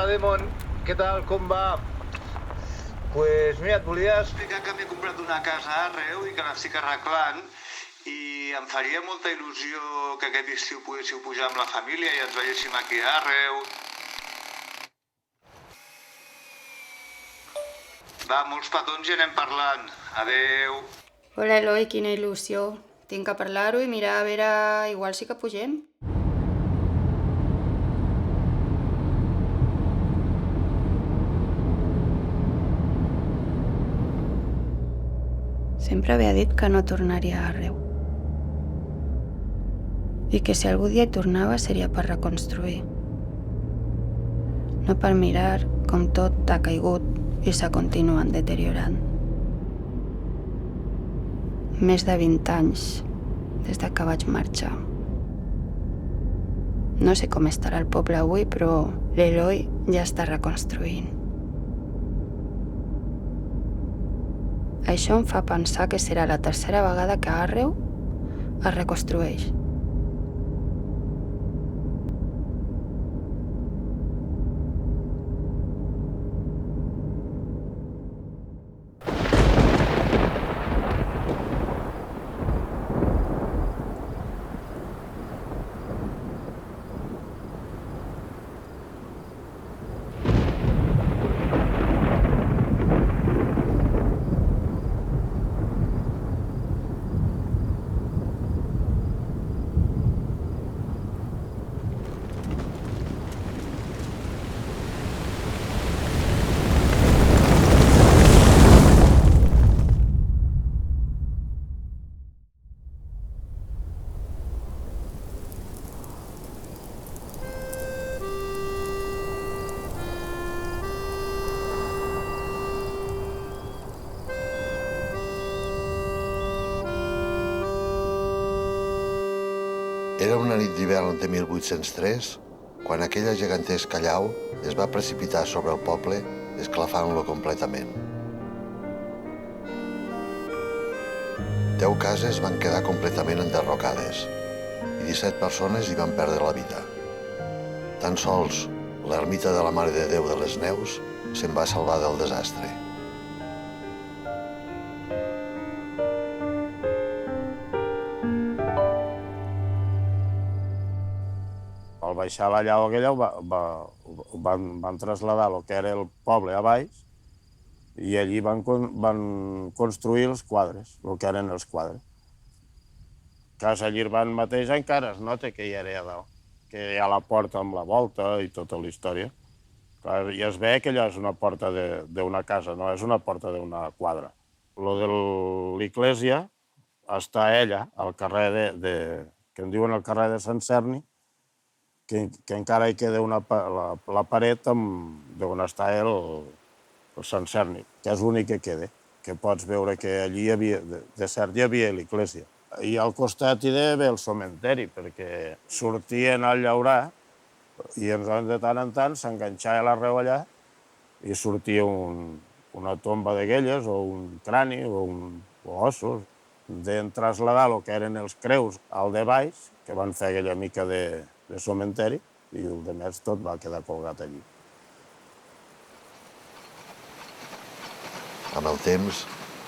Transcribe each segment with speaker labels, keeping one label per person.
Speaker 1: Hola, Demon. Què tal? Com va? Pues mira, et volia explicar que m'he comprat una casa a Arreu i que l'estic arreglant i em faria molta il·lusió que aquest estiu poguéssiu pujar amb la família i ens veiéssim aquí a Arreu. Va, molts petons i anem parlant. Adeu.
Speaker 2: Hola, Eloi, quina il·lusió. Tinc que parlar-ho i mirar a veure... Igual sí que pugem. Sempre havia dit que no tornaria a Arreu. I que si algú dia hi tornava seria per reconstruir. No per mirar com tot ha caigut i s'ha continuat deteriorant. Més de 20 anys des de que vaig marxar. No sé com estarà el poble avui, però l'Eloi ja està reconstruint. Això em fa pensar que serà la tercera vegada que Arreu es reconstrueix.
Speaker 3: Era una nit d'hivern de 1803 quan aquella gegantesca llau es va precipitar sobre el poble, esclafant-lo completament. 10 cases van quedar completament enderrocades i 17 persones hi van perdre la vida. Tan sols l'ermita de la Mare de Déu de les Neus se'n va salvar del desastre.
Speaker 4: Al baixar la llau aquella van traslladar el que era el poble a baix i allí van construir els quadres, el que eren els quadres. Casa Llirbant mateix encara es nota que hi era a dalt, que hi ha la porta amb la volta i tota la història. I es ve que allò és una porta d'una casa, no és una porta d'una quadra. Lo de l'església està ella, al carrer que en diuen el carrer de Sant Cerni, que encara hi queda la paret d'on està el Sant Cerni, que és l'únic que queda, que pots veure que allí de cert hi havia l'església. I al costat hi devia haver el cementeri, perquè sortien al llaurar i de tant en tant s'enganxava l'arreu allà i sortia una tomba d'aquelles, o un crani, o ossos. Vam traslladar el que eren els creus al de baix, que van fer aquella mica de cementeri, i el de més tot va quedar colgat allí.
Speaker 3: Amb el temps,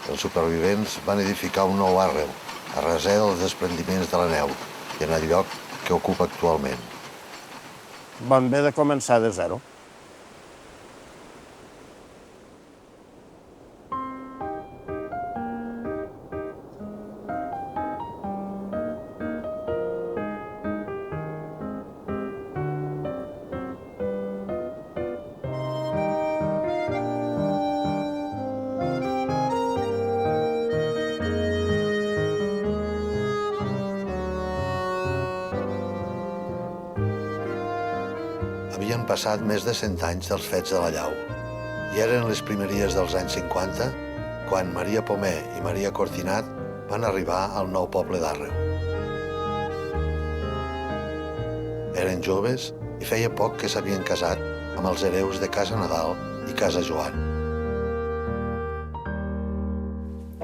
Speaker 3: els supervivents van edificar un nou Arreu, a reser dels desprendiments de la neu i en el lloc que ocupa actualment.
Speaker 4: Van haver de començar de zero.
Speaker 3: Havien passat més de 100 anys dels fets de la llau i eren les primeries dels anys 50 quan Maria Pomé i Maria Cortinat van arribar al nou poble d'Arreu. Eren joves i feia poc que s'havien casat amb els hereus de Casa Nadal i Casa Joan.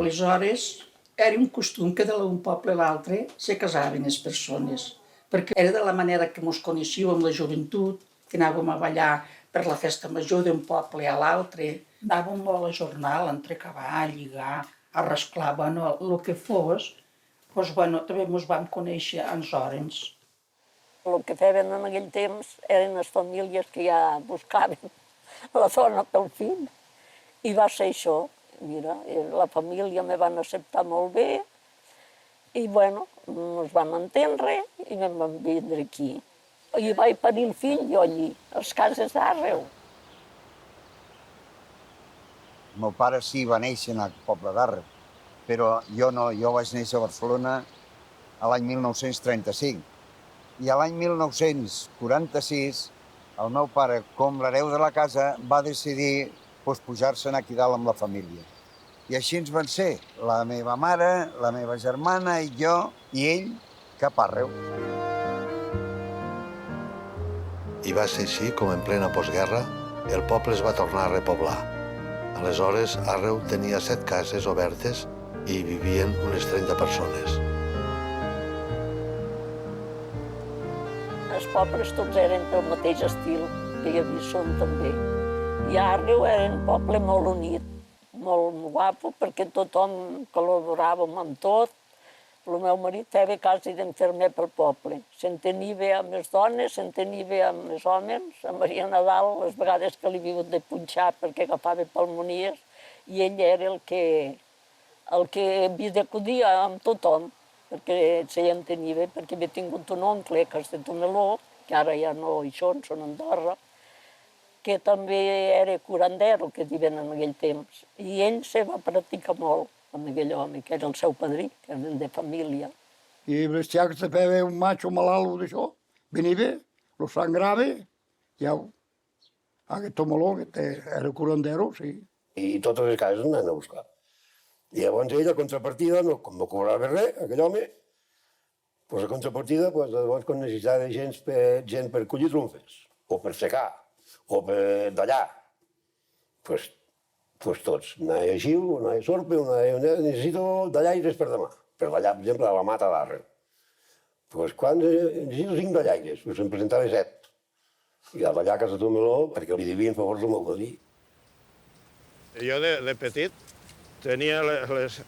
Speaker 5: Aleshores, era un costum que d'un poble a l'altre se casaven les persones, perquè era de la manera que mos coneixíem la joventut, que anàvem a ballar per la festa major d'un poble a l'altre. Anàvem molt a jornal, entre cavall, lligar, arrasclar, bueno, el que fos. Doncs, bueno, també ens vam conèixer en Zorens.
Speaker 6: El que feien en aquell temps eren les famílies que ja buscaven la dona pel fill. I va ser això. Mira, la família me van acceptar molt bé i, bueno, ens vam entendre i vam vindre aquí. I vaig parir el fill jo allí, a les cases d'Arreu.
Speaker 7: El meu pare sí va néixer al poble d'Arreu, però jo no, jo vaig néixer a Barcelona l'any 1935. I l'any 1946 el meu pare, com l'hereu de la casa, va decidir pujar-se'n aquí dalt amb la família. I així ens van ser, la meva mare, la meva germana i jo, i ell, cap a Arreu.
Speaker 3: I va ser així com en plena postguerra el poble es va tornar a repoblar. Aleshores, Arreu tenia 7 cases obertes i hi vivien unes 30 persones.
Speaker 6: Els pobles tots eren pel mateix estil, que hi havia som també. I Arreu era un poble molt unit, molt guapo, perquè tothom col·laboràvem amb tot. El meu marit feia quasi d'infermer pel poble. S'entenia bé amb les dones, s'entenia bé amb els homes. A Maria Nadal, les vegades que li havia de punxar perquè agafava pulmonies, i ell era el que havia d'acudir amb tothom, perquè s'entenia bé, perquè havia tingut un oncle, que és de Tomeló, que ara ja no hi són a Andorra, que també era curandero, que diuen en aquell temps. I ell se va practicar molt amb aquell home, que era el seu padrí, que era de família.
Speaker 8: I bestiar que se feia un macho malalt d'això, venia, lo sangrava, ja aquest Tomeló, que era curandero, sí.
Speaker 9: I totes les cases anaven a buscar. I llavors ell, a contrapartida, com no cobrava res, aquell home, doncs a contrapartida, llavors quan necessitava gent per collir trumfes, o per secar, o per dallar, doncs tots. Anava a Xiu, anava a Sorpe, necessito dallaires per demà, per dallar, per exemple, a la mata d'Arreu. Doncs quan necessito 5 dallaires, doncs em presentava 7. I a dallar a casa Tomeló, perquè li devien favors al meu padrí.
Speaker 4: Jo de petit tenia les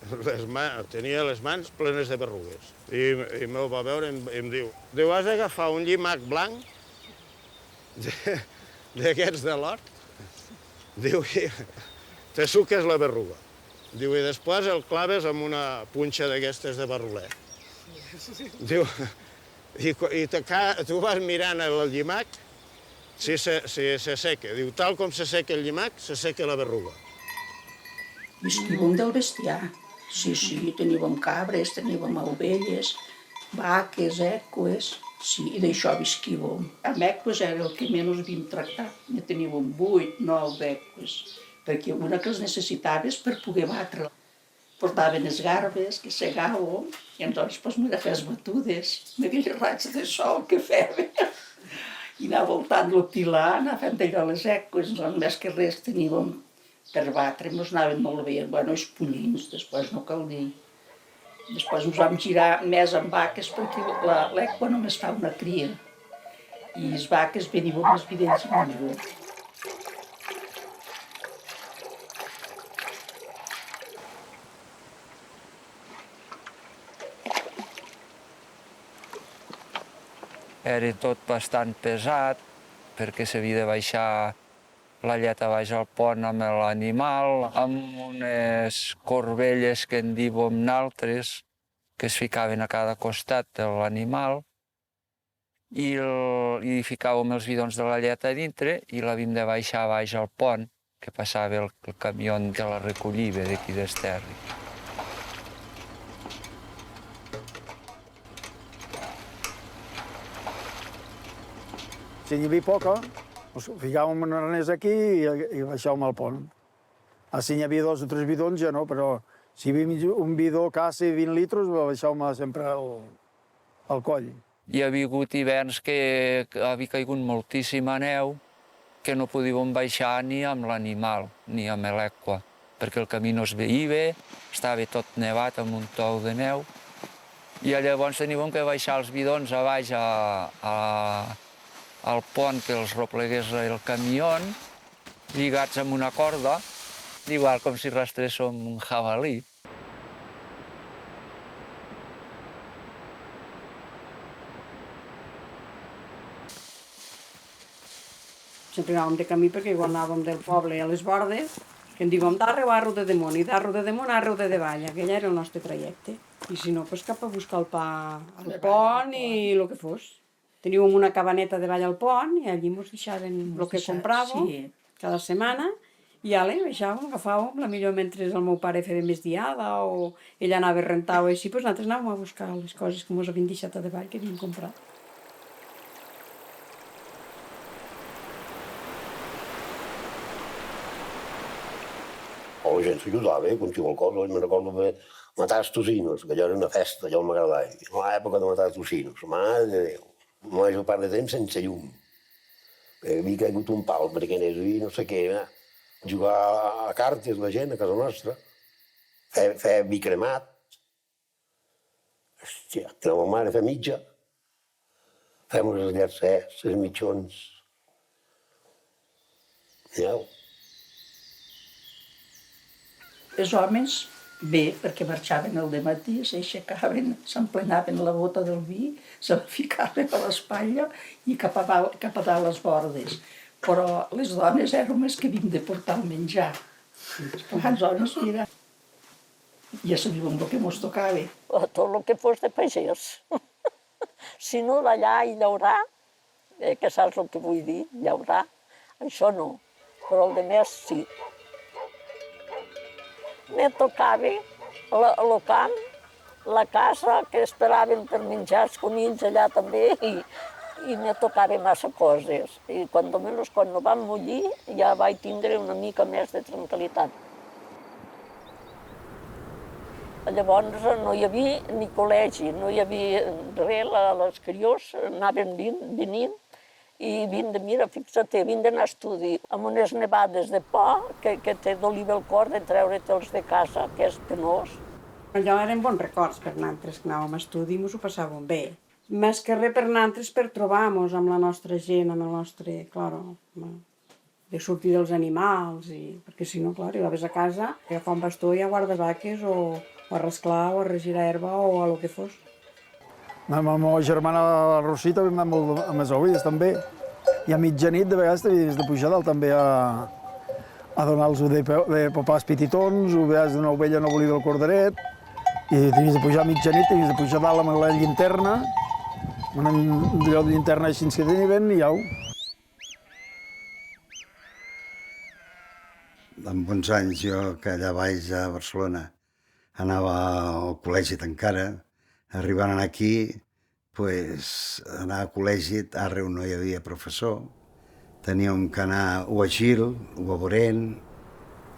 Speaker 4: mans plenes de berrugues. I me'l va veure i em diu, has d'agafar un llimac blanc d'aquests de l'hort, diu, te suques la berruga. Diu, i després el claves amb una punxa d'aquestes de barroler. Diu, i tu vas mirant el llimac si se seca. Diu, tal com se seca el llimac, se seca la berruga.
Speaker 5: Visquíem del bestiar. Sí, teníem cabres, teníem ovelles, vaques, eques, sí, i d'això visquíem. Amb eques era el que menys havíem tractat. Ne teníem 8, 9 eques, perquè una que els necessitaves per poder batre. Portaven les garbes, que segàvem, i llavors me les fes batudes, aquells raigs de sol que feia. I anar voltant el pilar, anar fent allò les eques, més que res teníem per batre, ens anaven molt bé, bueno, els pollins, després no cal dir. Després ens vam girar més amb vaques perquè l'equa només fa una cria i les vaques venien amb els vidells i menjador.
Speaker 10: Era tot bastant pesat perquè s'havia de baixar la llet a baix al pont amb l'animal, amb unes corbelles que en diuen naltres, que es ficaven a cada costat de l'animal, i ficàvem els bidons de la llet a dintre i l'havíem de baixar a baix al pont, que passava el camió que la recollia d'aquí d'Esterri.
Speaker 8: Si n'hi havia poca, ens ficàvem un arnès aquí i baixàvem al pont. Si n'hi havia 2 o 3 bidons ja no, però si hi havia un bidó quasi 20 litres, baixàvem sempre al coll.
Speaker 10: Hi havia hagut hiverns que havia caigut moltíssima neu, que no podíem baixar ni amb l'animal, ni amb l'equa, perquè el camí no es veia bé, estava tot nevat amb un tou de neu, i llavors teníem que baixar els bidons a baix al pont que els replegués el camió, lligats amb una corda, igual com si arrastréssim un jabalí.
Speaker 5: Sempre anàvem de camí perquè igual anàvem del poble a les bordes, que en diuen d'Arreu a Arreu de Damunt i d'Arreu de Damunt a Arreu de Davall. Aquell era el nostre trajecte. I si no, doncs cap a buscar el pa al pont i el que fos. Teníem una cabaneta davall al pont i allí ens deixaven el que compràvem cada setmana i ale, baixàvem, agafàvem, la millor mentre el meu pare feia més diada o ell anava a rentar o així, doncs nosaltres anàvem a buscar les coses que ens havien deixat a davall que havíem comprat.
Speaker 9: O la gent s'ajudava, qualsevol cosa. Me'n recordo de matar els tocinos, que allò era una festa, allò m'agradava. A l'època de matar els tocinos, mare de Déu. La major part de temps sense llum. Havia caigut un pal perquè anés a dir no sé què, jugar a cartes la gent a casa nostra, fer vi cremat. Hòstia, que la meva mare fer mitja. Fem les llarcers, les mitjons. Mireu.
Speaker 5: Els homes, bé, perquè marxaven al dematí, s'aixecaven, s'emplenaven la bota del vi, se la ficaven a l'espatlla i cap a dalt les bordes. Però les dones érem les que havíem de portar el menjar. Les dones, mira, ja sabíem el que ens tocava.
Speaker 6: Tot el que fos de pagès. Si no, d'allà i llaurar, que saps el que vull dir, llaurar, això no, però el de més sí. Me tocava el camp, la casa, que esperaven per menjar els conills allà també, i me tocava massa coses. I quan no vam mollir ja vaig tindre una mica més de tranquil·litat. Llavors no hi havia ni col·legi, no hi havia res, les criors anaven venint i vinc de, mira, fixa't, vinc d'anar a estudi amb unes nevades de pa que té d'oliva el cor de treure-te'ls de casa, que és penós.
Speaker 5: Allò eren bons records per nosaltres, que anàvem a estudi i ens ho passàvem bé. Més que res per nosaltres per trobar-nos amb la nostra gent, amb el nostre, claro, de sortir dels animals, perquè si no, clar, arribaves a casa, agafar un bastó i a guardar vaques o a rasclar o a regirar herba o a lo que fos.
Speaker 8: La meva germana la Rosita va molt amb les ovelles també. I a mitjanit de vegades t'havies de pujar dalt també a donar-los de popars petitons, o veies d'una ovella no volia del corderet, i t'havies de pujar a mitjanit, t'havies de pujar dalt amb la llinterna, una llinterna així que tenien i au.
Speaker 11: Amb 11 anys jo, que allà baix a Barcelona anava al col·legi d'encara, arribant aquí, anar a col·legi, arreu no hi havia professor, teníem que anar o a Gil o a Borén,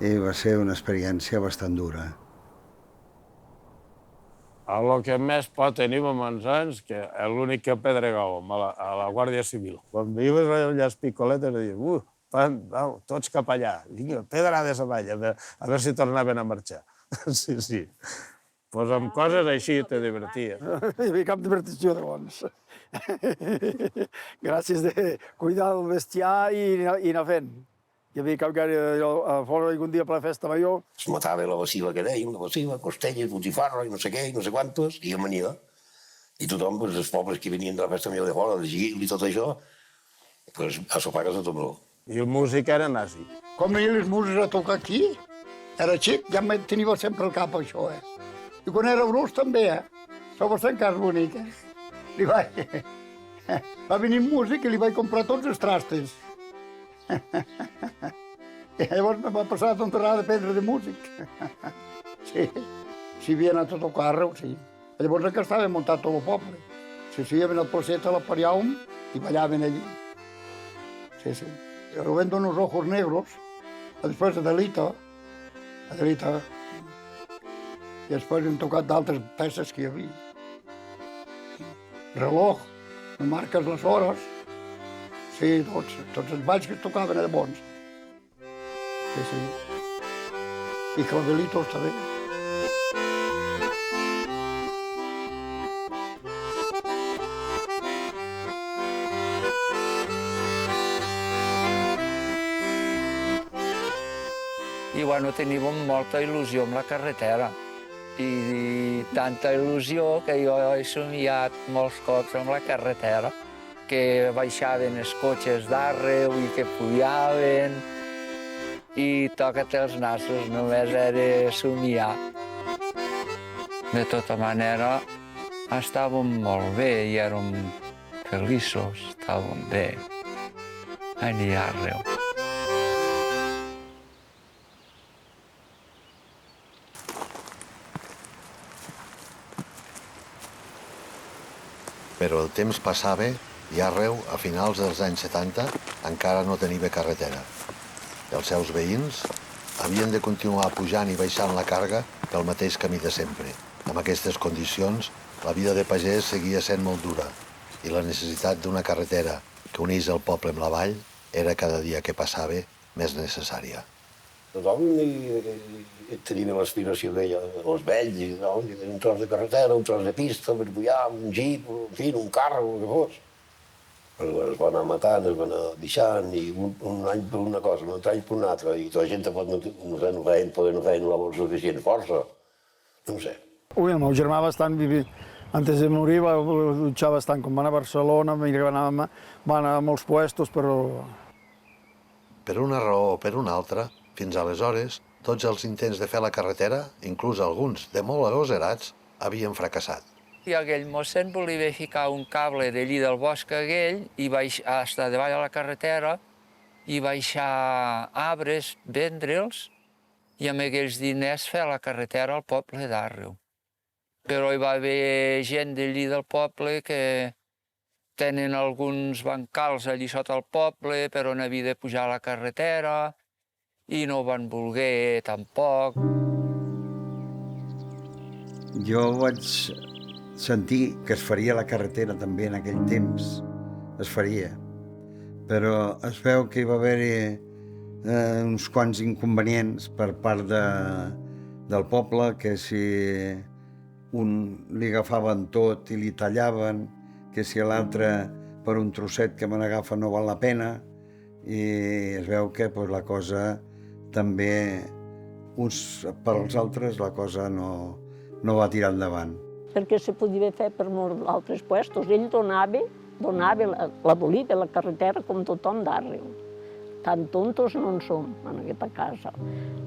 Speaker 11: i va ser una experiència bastant dura.
Speaker 4: El que més por tenim amb 11 anys, que és l'únic que pedregàvem a la Guàrdia Civil. Quan veies les picoletes, deies, tots cap allà, pedrades avall, a veure si tornaven a marxar. Sí, sí. Doncs amb coses així te diverties.
Speaker 8: Hi havia cap divertició, llavors. Gràcies de cuidar del bestiar i anar fent. Hi havia cap gaire a fora algun dia per la festa major.
Speaker 9: Es matava la baciva que dèiem, la baciva, costelles, botifarra i no sé què, i no sé quantos, i amanida. I tothom, els pobles que venien de la festa major de fora, de Gil i tot això, a sopar a casa tombró.
Speaker 4: I el músic era nazi.
Speaker 12: Com venien els músics a tocar aquí, era xic, ja em tenia sempre al cap això, I quan era brus també, Sou bastant cas bonic, Va venir un músic i li vaig comprar tots els trastes. I llavors me va passar la tonterada d'aprendre de músic. Sí, havia anat a tocar arreu, sí. Llavors que estava muntat tot el poble. Sí, havia anat al Placeta, a la Pariaum, i ballaven allí. Sí. Rubén de unos ojos negros, després Adelita, i després hem tocat d'altres peces que hi havia. Reloj, me marques les hores. Sí, tots els balls que es tocaven eren bons. Sí. I clavelitos també.
Speaker 10: bueno, teníem molta il·lusió amb la carretera. I tanta il·lusió que jo he somiat molts cops amb la carretera, que baixaven els cotxes d'arreu i que pujaven. I toca't els nassos, només era somiar. De tota manera, estàvem molt bé i érem feliços, estàvem bé. Allà arreu.
Speaker 3: Però el temps passava i arreu, a finals dels anys 70, encara no tenia carretera. Els seus veïns havien de continuar pujant i baixant la càrrega pel mateix camí de sempre. Amb aquestes condicions, la vida de pagès seguia sent molt dura i la necessitat d'una carretera que unís el poble amb la vall era cada dia que passava més necessària.
Speaker 9: Tothom tenia l'aspiració d'ella, els vells, un tros de carretera, un tros de pista per pujar, un jeep, en fi, un carro, el que fos. Però es va anar matant, es va anar deixant, i un any per una cosa, un altre any per una altra, i tota la gent no feien la suficient força. No ho sé.
Speaker 8: Ui, el meu germà bastant vivia. Antes de morir va dutxar bastant, com va anar a Barcelona, va anar a molts puestos, però...
Speaker 3: Per una raó o per una altra, fins aleshores, tots els intents de fer la carretera, inclús alguns de molt agosarats, havien fracassat.
Speaker 10: I aquell mossèn volia ficar un cable d'allí del bosc aquell i baixar fins davall a la carretera i baixar arbres, vendre'ls i amb aquells diners fer la carretera al poble d'Arreu. Però hi va haver gent d'allí del poble que tenen alguns bancals allí sota el poble, però no havia de pujar a la carretera i no ho van voler tampoc.
Speaker 11: Jo vaig sentir que es faria la carretera també en aquell temps, es faria, però es veu que hi va haver-hi uns quants inconvenients per part del poble, que si un li agafaven tot i li tallaven, que si l'altre per un trosset que me n'agafa no val la pena, i es veu que la cosa també, uns per als altres, la cosa no va tirar endavant.
Speaker 6: Perquè se podia fer per molts altres puestos. Ell donava la volida, la carretera, com tothom d'Arreu. Tan tontos no en som, en aquesta casa.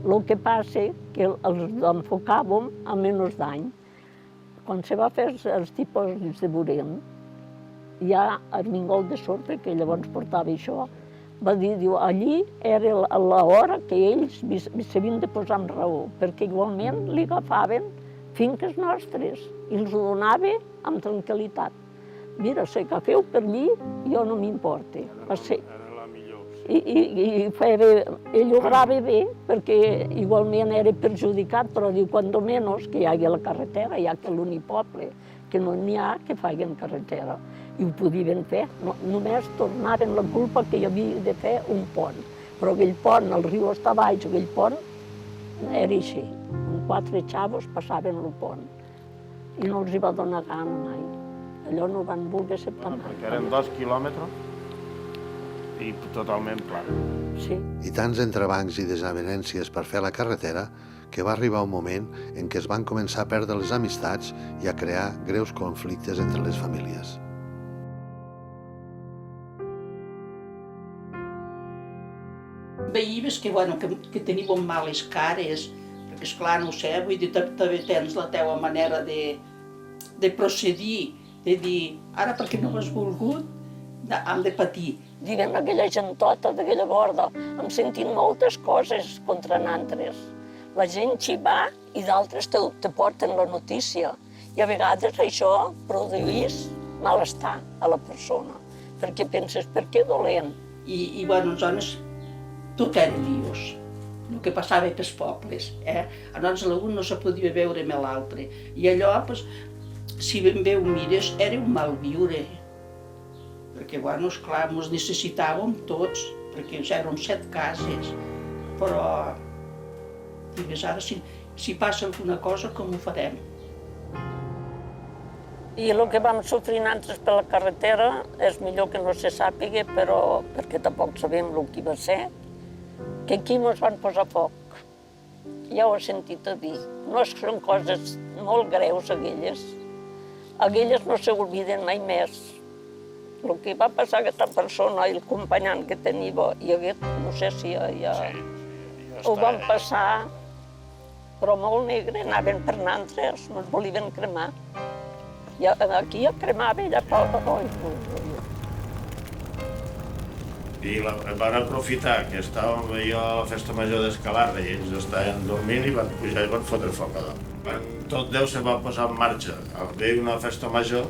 Speaker 6: El que passa és que els enfocàvem a menys dany. Quan se va fer els tipus de Borem, ja Armengol de Sorte, que llavors portava això, va dir, allí era l'hora que ells s'havien de posar en raó, perquè igualment li agafaven finques nostres i els ho donava amb tranquil·litat. Mira, sé que feu per allí, jo no m'importa.
Speaker 4: Era la millor.
Speaker 6: I ell ho grava bé, perquè igualment era perjudicat, però diu, quan menys que hi hagi la carretera, ja que l'únic poble que no n'hi ha, que facin carretera. I ho podien fer, només tornaven la culpa que hi havia de fer un pont. Però aquell pont, el riu està baix, aquell pont era així. Amb 4 xavos passaven el pont. I no els hi va donar gana mai. Allò no van voler acceptar mai.
Speaker 4: Perquè eren 2 quilòmetres i totalment pla.
Speaker 6: Sí.
Speaker 3: I tants entrebancs i desavenències per fer la carretera que va arribar un moment en què es van començar a perdre les amistats i a crear greus conflictes entre les famílies.
Speaker 5: Veies que teníem males cares, perquè esclar, no ho sé, vull dir, també tens la teua manera de procedir, de dir, ara perquè no ho has volgut, hem de patir.
Speaker 6: Diguem, aquella gentota d'aquella borda, em sentim moltes coses contra nosaltres. La gent hi va i d'altres te porten la notícia. I a vegades això produeix malestar a la persona, perquè penses, per què dolent?
Speaker 5: I bueno, aleshores, tot era líos, el que passava pels pobles. Llavors l'un no se podia veure amb l'altre. I allò, si ben bé ho mires, era un mal viure. Perquè, bueno, esclar, ens necessitàvem tots, perquè érem 7 cases, però, digues, ara, si passa alguna cosa, com ho farem?
Speaker 6: I el que vam sofrir nosaltres per la carretera és millor que no se sàpiga, però perquè tampoc sabem el que va ser, que aquí ens van posar foc. Ja ho he sentit a dir. No són coses molt greus, aquelles. Aquelles no s'obliden mai més. El que va passar a aquesta persona i el companyant que tenia, i aquest, no sé si ja ho van passar, però molt negre, anaven per nantres, no es volien cremar. I aquí ja cremava, ella
Speaker 4: I van aprofitar que estàvem jo a la festa major d'Escalarra i ells estaven dormint i van pujar i van fotre foc a dalt. Tot Déu se va posar en marxa. Al veure una festa major,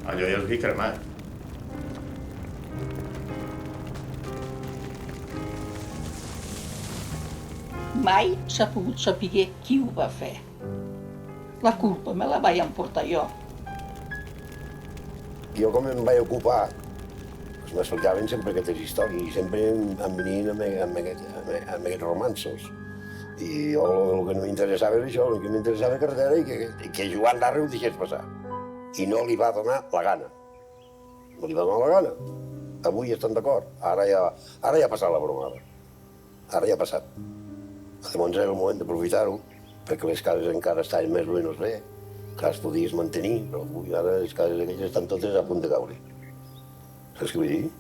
Speaker 4: allò ja es havia cremat.
Speaker 5: Mai s'ha pogut saber qui ho va fer. La culpa me la vaig emportar jo.
Speaker 9: Jo com em vaig ocupar, m'explicaven sempre aquestes històries i sempre em venien amb aquests romanços. I jo el que no m'interessava era això, el que m'interessava la carretera i que Joan Darre ho deixés passar. I no li va donar la gana. No li va donar la gana. Avui estan d'acord. Ara ja ha passat la bromada. Ara ja ha passat. Llavors era el moment d'aprofitar-ho, perquè les cases encara estaven més o menys bé, que les podies mantenir, però avui ara les cases aquelles estan totes a punt de caure. Saps què vull dir?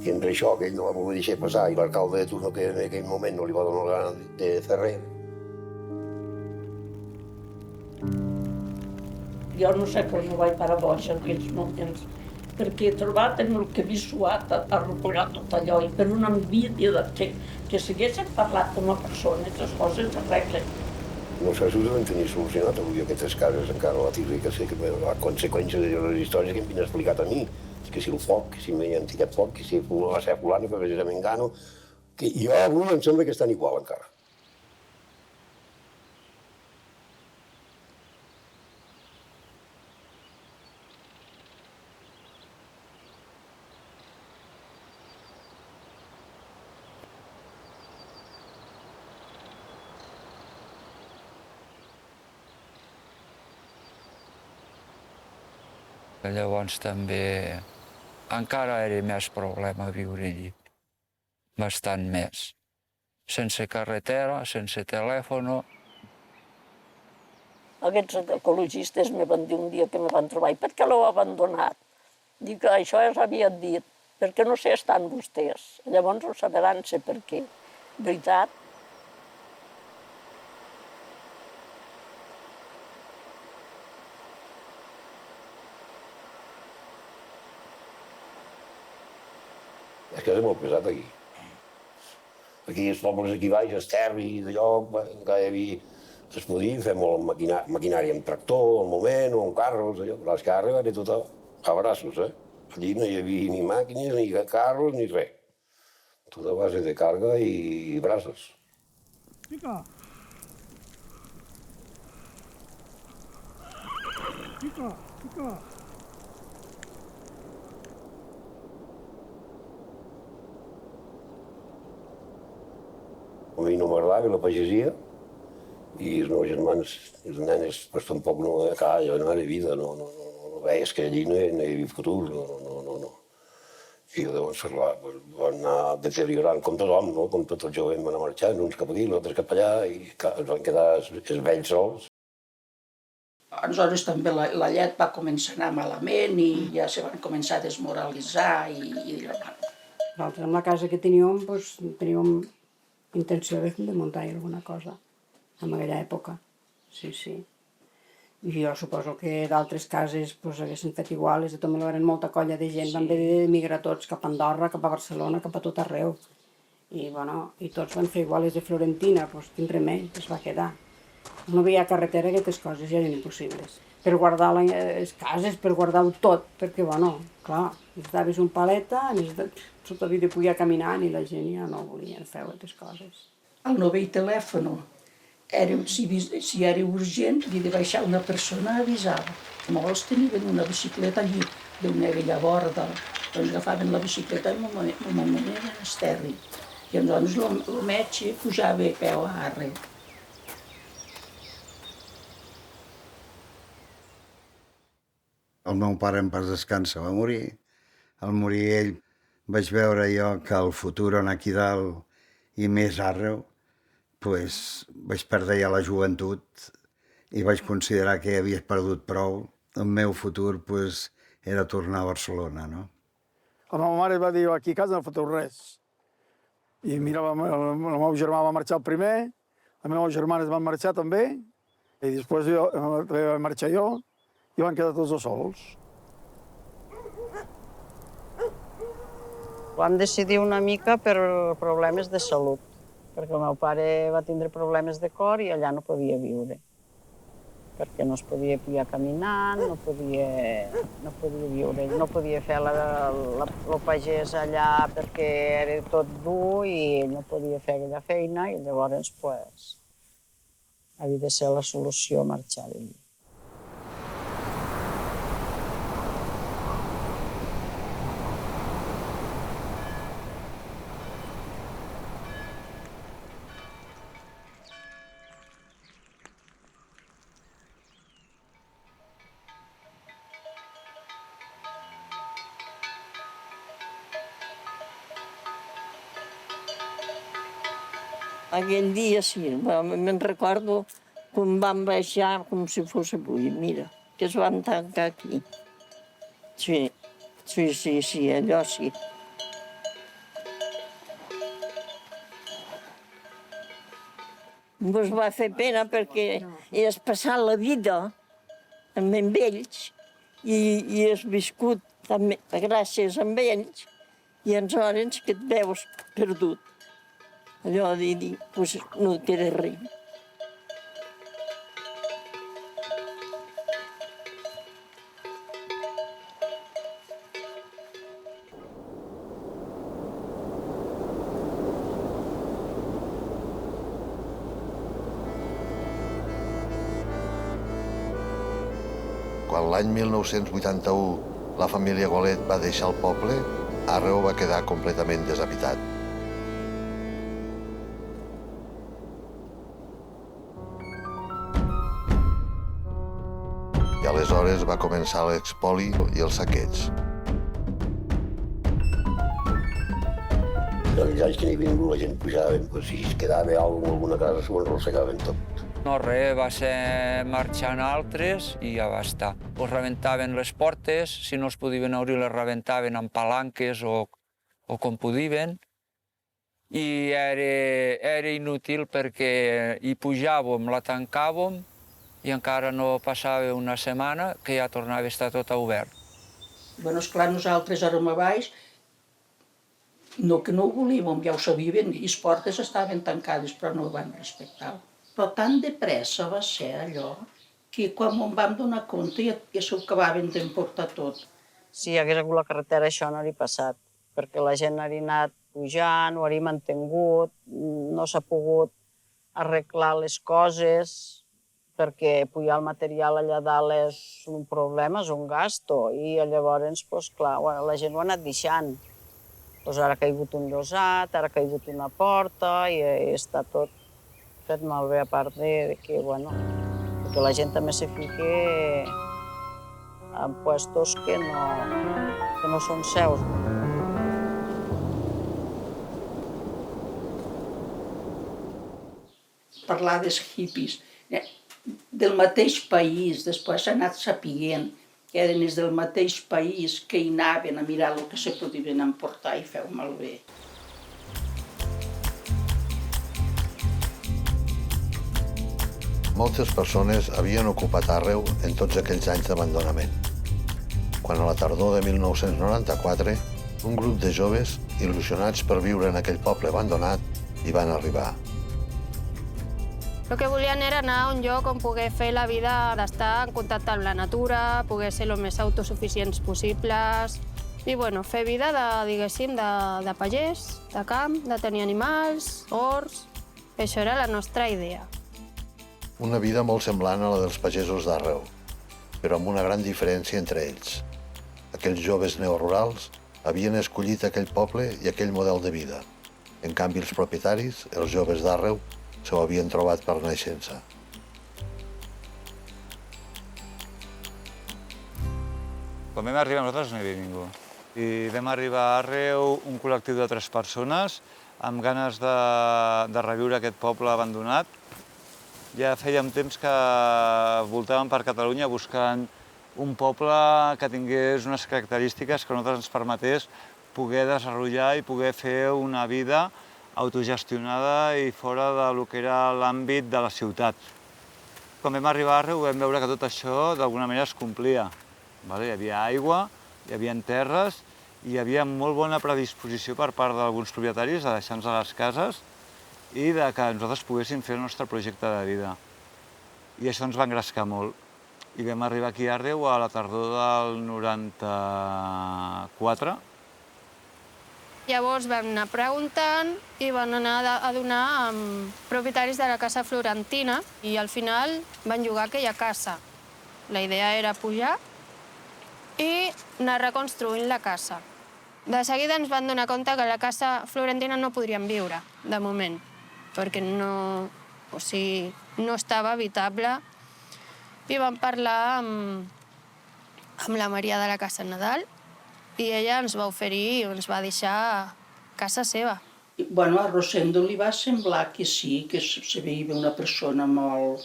Speaker 9: I entre això, que ell no va poder deixar passar, i l'alcalde de turno que en aquell moment no li va donar la gana de fer res.
Speaker 6: Jo no sé com no vaig parar boig en aquells moments, perquè he trobat en el que havia suat a arreplegar tot allò, i per una envidia que s'haguessin parlat com a persona, les coses s'arreglen.
Speaker 9: No sé si ho deuen tenir solucionat avui aquestes cases encara a la Tirri, que sé que la conseqüència de les històries que em havien explicat a mi, que si el foc, que si m'hi ha aquest foc, que si va ser fulano, que precisament gano, que jo avui em sembla que estan igual encara.
Speaker 10: Llavors també encara era més problema viure allí, bastant més. Sense carretera, sense telèfon.
Speaker 6: Aquests ecologistes me van dir un dia que me van trobar, i per què l'heu abandonat? Dic que això ja s'havia dit, perquè no sé estan vostès. Llavors ho sabran ser per què. Veritat?
Speaker 9: És que és molt pesat aquí. Aquí els pobles aquí baix, Esterri, d'allò, encara hi havia... Es podia fer molt maquinària amb tractor, al moment, o amb carros, allò. Però és que ara era tot a braços, Allí no hi havia ni màquines, ni carros, ni res. Tot a base de càrrega i braços.
Speaker 13: Pica! Pica! Pica!
Speaker 9: A mi no m'agradava la pagesia i els meus germans, els nenes, pues tampoc no, allò no era vida, no veies que allí no hi havia futur, no. I llavors van anar deteriorant com tothom, no? Com tots els joves van anar marxant, uns cap aquí, altres cap allà, i es van quedar els vells sols.
Speaker 5: Aleshores també la llet va començar a anar malament i ja se van començar a desmoralitzar i
Speaker 14: Nosaltres amb la casa que teníem, doncs, teníem intenció de muntar alguna cosa en aquella època, sí. I jo suposo que d'altres cases haguessin fet igual, de tot eren molta colla de gent, van haver d'emigrar tots cap a Andorra, cap a Barcelona, cap a tot arreu. I tots van fer igual, de Florentina, quin remei, es va quedar. No havia carretera, aquestes coses ja eren impossibles. Per guardar les cases, per guardar-ho tot, perquè, clar, necessitaves un paleta, tot havia de poder caminar i la gent ja no volia fer aquestes coses.
Speaker 5: El no veia telèfon. Si era urgent, havia de baixar una persona a avisar. Molts tenien una bicicleta allí, d'una vella borda. Doncs agafaven la bicicleta i m'ho a Esterri. I llavors el metge pujava a peu a Arre.
Speaker 11: El meu pare en pas descansa va morir. Al morir ell vaig veure jo que el futur en aquí dalt i més arreu pues, vaig perdre ja la joventut i vaig considerar que havia perdut prou. El meu futur pues, era tornar a Barcelona, no?
Speaker 8: La meva mare va dir, aquí a casa no foteu res. I mira, el meu germà va marxar el primer, les meves germanes van marxar també, i després vaig marxar jo, i van quedar tots dos sols.
Speaker 15: Vam decidir una mica per problemes de salut, perquè el meu pare va tindre problemes de cor i allà no podia viure, perquè no es podia pillar caminant, no podia viure, no podia fer el pagès allà perquè era tot dur i ell no podia fer aquella feina i llavors pues, havia de ser la solució marxar d'allí.
Speaker 6: Aquell dia sí, me'n recordo quan vam baixar com si fos avui, mira, que es van tancar aquí. Sí, allò sí. Ens va fer pena perquè has passat la vida amb ells i has viscut també gràcies a ells i aleshores que et veus perdut. Allò de dir, doncs no queda res.
Speaker 3: Quan l'any 1981 la família Golet va deixar el poble, Àrreu va quedar completament deshabitat. I aleshores va començar l'expoli i els saqueig.
Speaker 9: Els anys que n'hi havia vingut la gent pujaven, si es quedava alguna casa s'ho enrossegaven tot.
Speaker 10: No, res, va ser marxant altres i ja va estar. Pues rebentaven les portes, si no es podien obrir les rebentaven amb palanques o com podien. I era inútil perquè hi pujàvem, la tancàvem i encara no passava una setmana que ja tornava a estar tot obert.
Speaker 5: Bueno, esclar, nosaltres érem a baix, no que no ho volíem, ja ho sabíem, i les portes estaven tancades, però no ho van respectar. Però tan de pressa va ser allò que quan em vam donar compte ja s'ho acabaven d'emportar tot.
Speaker 15: Si hi hagués hagut la carretera això no hauria passat, perquè la gent hauria anat pujant, ho hauria mantingut, no s'ha pogut arreglar les coses, perquè pujar el material allà dalt és un problema, és un gasto, i llavors, doncs, clar, la gent ho ha anat deixant. Doncs ara ha caigut un llosat, ara ha caigut una porta, i està tot fet malbé, a part de que, bueno, que la gent també se fique en puestos que no són seus.
Speaker 5: Parlar dels hippies, del mateix país, després s'ha anat sapiguent que eren els del mateix país que hi anaven a mirar el que se podien emportar i fer malbé.
Speaker 3: Moltes persones havien ocupat Àrreu en tots aquells anys d'abandonament. Quan a la tardor de 1994, un grup de joves, il·lusionats per viure en aquell poble abandonat, hi van arribar.
Speaker 2: El que volien era anar a un lloc on poder fer la vida d'estar en contacte amb la natura, poder ser el més autosuficients possibles i, bueno, fer vida diguéssim, de pagès, de camp, de tenir animals, horts. Això era la nostra idea.
Speaker 3: Una vida molt semblant a la dels pagesos d'Àrreu, però amb una gran diferència entre ells. Aquells joves neorurals havien escollit aquell poble i aquell model de vida. En canvi, els propietaris, els joves d'Àrreu, s'ho havien trobat per naixença.
Speaker 16: Quan vam arribar nosaltres no hi havia ningú. I vam arribar a Àrreu un col·lectiu de 3 persones amb ganes de reviure aquest poble abandonat. Ja feia un temps que voltàvem per Catalunya buscant un poble que tingués unes característiques que a nosaltres ens permetés poder desenvolupar i poder fer una vida autogestionada i fora del que era l'àmbit de la ciutat. Quan vam arribar a Àrreu vam veure que tot això d'alguna manera es complia. Hi havia aigua, hi havia terres, i hi havia molt bona predisposició per part d'alguns propietaris de deixar-nos les cases i de que nosaltres poguéssim fer el nostre projecte de vida. I això ens va engrescar molt. I vam arribar aquí a Àrreu a la tardor del 94.
Speaker 2: Llavors vam anar preguntant i van anar a donar amb propietaris de la casa florentina i al final van llogar aquella casa. La idea era pujar i anar reconstruint la casa. De seguida ens van donar compte que a la casa florentina no podríem viure, de moment, perquè no estava habitable. I vam parlar amb la Maria de la Casa Nadal i ella ens va oferir i ens va deixar casa seva.
Speaker 5: A Rosendo li va semblar que sí, que se veia una persona molt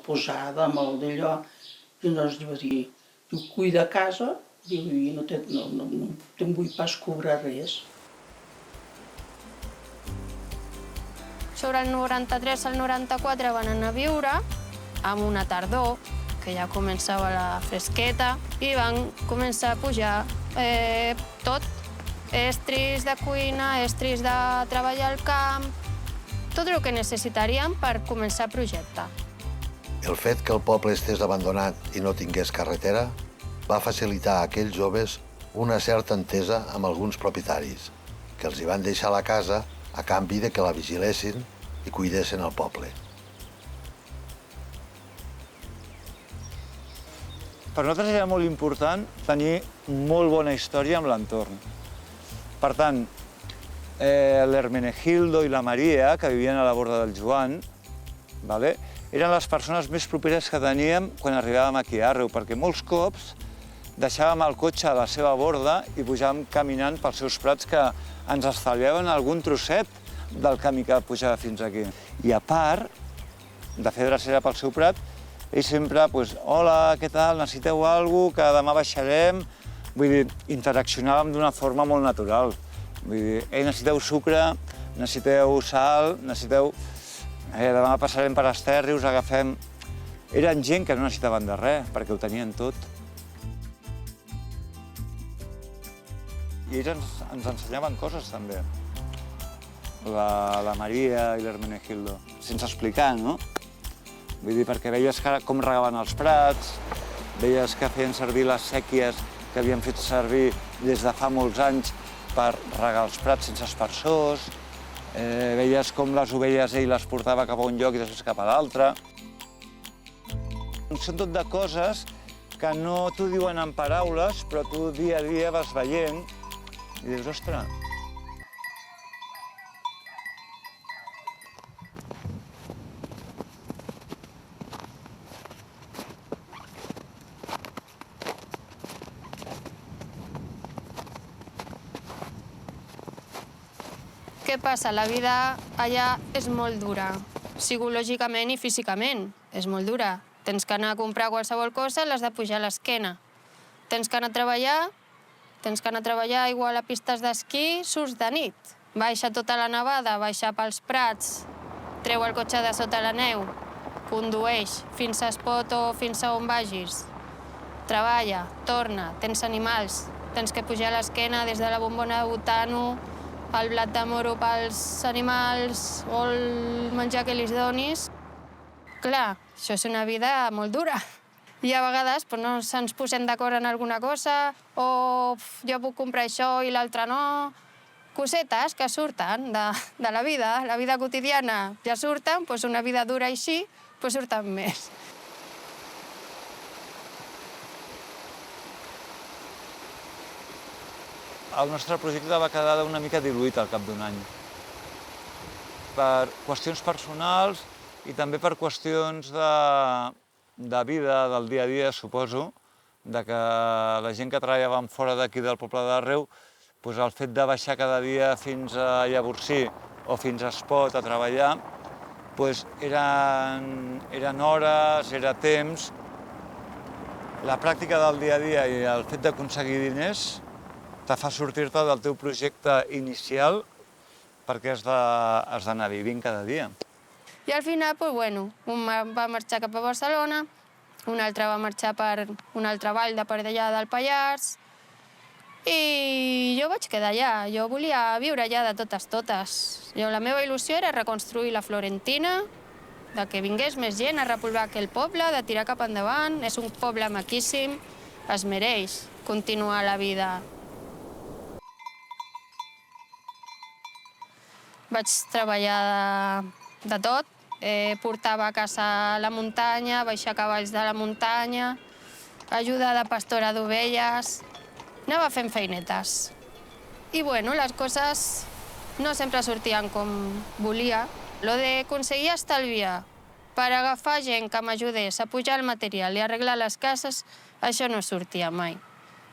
Speaker 5: posada, molt d'allò. I llavors va dir, cuida casa, i no te'n vull pas cobrar res.
Speaker 2: Sobre el 93 al 94 van anar a viure amb una tardor, que ja començava la fresqueta, i van començar a pujar tot. Estris de cuina, estris de treballar al camp, tot el que necessitaríem per començar a projectar.
Speaker 3: El fet que el poble estés abandonat i no tingués carretera va facilitar a aquells joves una certa entesa amb alguns propietaris, que els hi van deixar la casa a canvi de que la vigilessin i cuidessin el poble.
Speaker 16: Per nosaltres era molt important tenir molt bona història amb l'entorn. Per tant, l'Hermenegildo i la Maria, que vivien a la borda del Joan, eren les persones més properes que teníem quan arribàvem aquí a Àrreu, perquè molts cops deixàvem el cotxe a la seva borda i pujàvem caminant pels seus prats que ens estalviaven algun trosset del camí que pujava fins aquí. I a part de fer drecera pel seu prat, ells sempre, hola, què tal, necessiteu alguna cosa, que demà baixarem. Vull dir, interaccionàvem d'una forma molt natural. Vull dir, necessiteu sucre, necessiteu sal, necessiteu... Demà passarem per Esterri, us agafem... Eren gent que no necessitaven de res, perquè ho tenien tot. I ells ens ensenyaven coses, també. La Maria i l'Hermenegildo. Sense explicar, no? Vull dir, perquè veies com regaven els prats, veies que feien servir les sèquies que havien fet servir des de fa molts anys per regar els prats sense aspersors, veies com les ovelles ell les portava cap a un lloc i després cap a l'altre. Són tot de coses que no t'ho diuen en paraules, però tu dia a dia vas veient i dius, ostres,
Speaker 2: què passa? La vida allà és molt dura, psicològicament i físicament. És molt dura. Tens que anar a comprar qualsevol cosa, l'has de pujar a l'esquena. Tens que anar a treballar, igual a pistes d'esquí, surts de nit. Baixa tota la nevada, baixa pels prats, treu el cotxe de sota la neu, condueix fins a Espot o fins a on vagis. Treballa, torna, tens animals, tens que pujar a l'esquena des de la bombona de butano, el blat de moro pels animals o el menjar que li donis. Clar, això és una vida molt dura. I a vegades no ens posem d'acord en alguna cosa, o jo puc comprar això i l'altre no. Cosetes que surten de la vida quotidiana ja surten, doncs una vida dura així, doncs surten més.
Speaker 16: El nostre projecte va quedar una mica diluït al cap d'un any. Per qüestions personals i també per qüestions de vida, del dia a dia, suposo, de que la gent que treballàvem fora d'aquí del poble d'Àrreu, el fet de baixar cada dia fins a Llavorsí o fins a Espot a treballar, doncs eren hores, era temps. La pràctica del dia a dia i el fet d'aconseguir diners te fa sortir-te del teu projecte inicial perquè has d'anar vivint cada dia.
Speaker 2: I al final, doncs, bueno, un va marxar cap a Barcelona, un altre va marxar per una altra vall de per d'allà del Pallars, i jo vaig quedar allà. Jo volia viure allà de totes. La meva il·lusió era reconstruir la Florentina, de que vingués més gent a repoblar aquell poble, de tirar cap endavant. És un poble maquíssim, es mereix continuar la vida. Vaig treballar de tot. Portava a casa la muntanya, baixar cavalls de la muntanya, ajudar de pastora d'ovelles. Anava fent feinetes. I, bueno, les coses no sempre sortien com volia. Lo d'aconseguir estalviar per agafar gent que m'ajudés a pujar el material i arreglar les cases, això no sortia mai.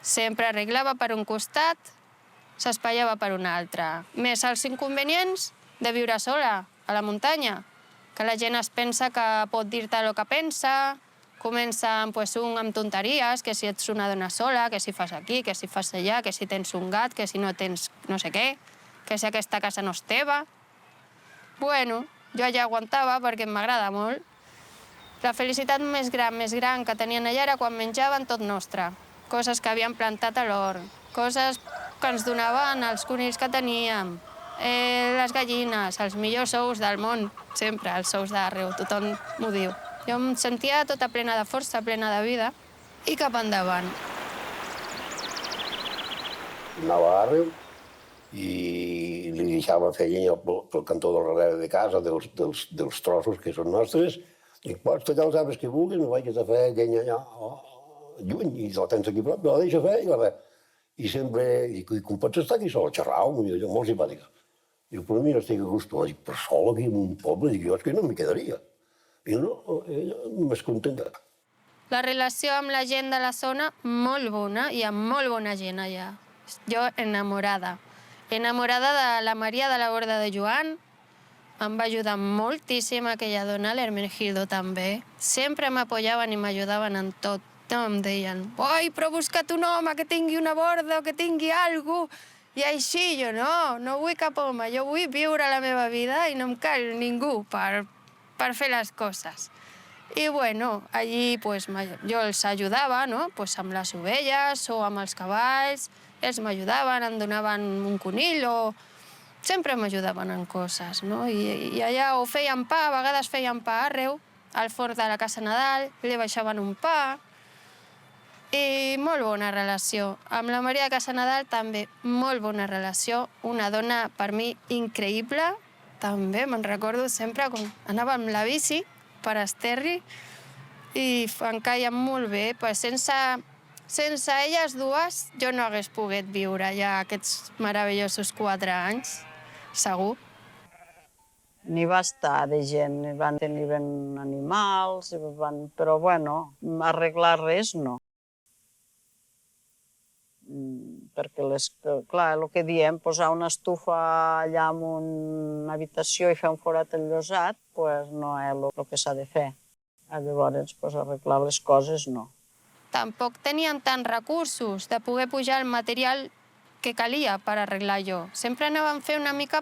Speaker 2: Sempre arreglava per un costat, s'espaiava per un altre. Més els inconvenients de viure sola a la muntanya, que la gent es pensa que pot dir-te el que pensa, comencen un amb tonteries, que si ets una dona sola, que si fas aquí, que si fas allà, que si tens un gat, que si no tens no sé què, que si aquesta casa no és teva. Bueno, jo allà aguantava perquè m'agrada molt. La felicitat més gran que tenien allà era quan menjaven tot nostre. Coses que havien plantat a l'hort, coses que ens donaven els conills que teníem, les gallines, els millors ous del món, sempre, els ous d'arreu, tothom m'ho diu. Jo em sentia tota plena de força, plena de vida, i cap endavant.
Speaker 9: Anava a Arreu i li deixava fer llenya pel cantó del darrere de casa, dels trossos que són nostres. Dic, pots tallar els arbres que vulguis, no vagis a fer llenya allà lluny, i la tens aquí prop, la deixa fer, i sempre, dic, com pots estar aquí sol, xerrau, molt simpàtica. Dic, però mira, estic a gust, dic, però sol aquí en un poble, dic, jo és que no m'hi quedaria. I no, ella m'és contenta.
Speaker 2: La relació amb la gent de la zona, molt bona, hi ha molt bona gent allà. Jo enamorada. Enamorada de la Maria de la Borda de Joan, em va ajudar moltíssim aquella dona, l'Hermenegildo també. Sempre m'apoyaven i m'ajudaven en tot. No em deien, oi, però busca't un home que tingui una borda o que tingui alguna cosa. I així jo no vull cap home, jo vull viure la meva vida i no em cal ningú per fer les coses. I bueno, allí jo els ajudava, amb les ovelles o amb els cavalls, ells m'ajudaven, em donaven un conill o... Sempre m'ajudaven en coses, I allà o feien pa, a vegades feien pa arreu, al forn de la Casa Nadal, li baixaven un pa... I molt bona relació. Amb la Maria de Casa Nadal també molt bona relació. Una dona, per mi, increïble. També me'n recordo sempre quan anava amb la bici per Esterri i em caia molt bé. Sense elles dues jo no hagués pogut viure ja aquests meravellosos 4 anys, segur.
Speaker 15: N'hi va estar de gent, van tenir animals, però bueno, arreglar res no. Perquè, clar, el que diem, posar una estufa allà en una habitació i fer un forat enllosat, no és el que s'ha de fer. Llavors, arreglar les coses, no.
Speaker 2: Tampoc teníem tants recursos de poder pujar el material que calia per arreglar allò. Sempre anàvem fer una mica,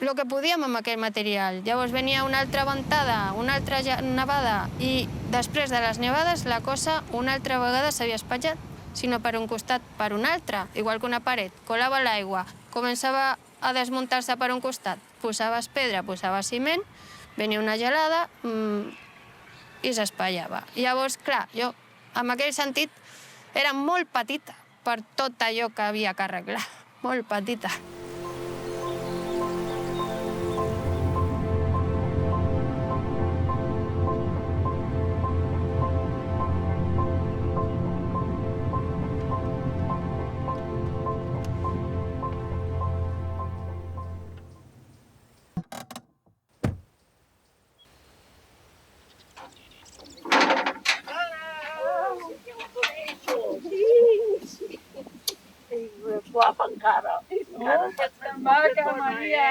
Speaker 2: el que podíem amb aquell material. Llavors venia una altra ventada, una altra nevada, i després de les nevades la cosa una altra vegada s'havia espatllat, sinó per un costat, per un altre. Igual que una paret, colava l'aigua, començava a desmuntar-se per un costat, posaves pedra, posaves ciment, venia una gelada i s'espatllava. Llavors, clar, jo, en aquell sentit, era molt petita per tot allò que havia que arreglar, molt petita.
Speaker 6: Guapa encara.
Speaker 17: Maca, Maria.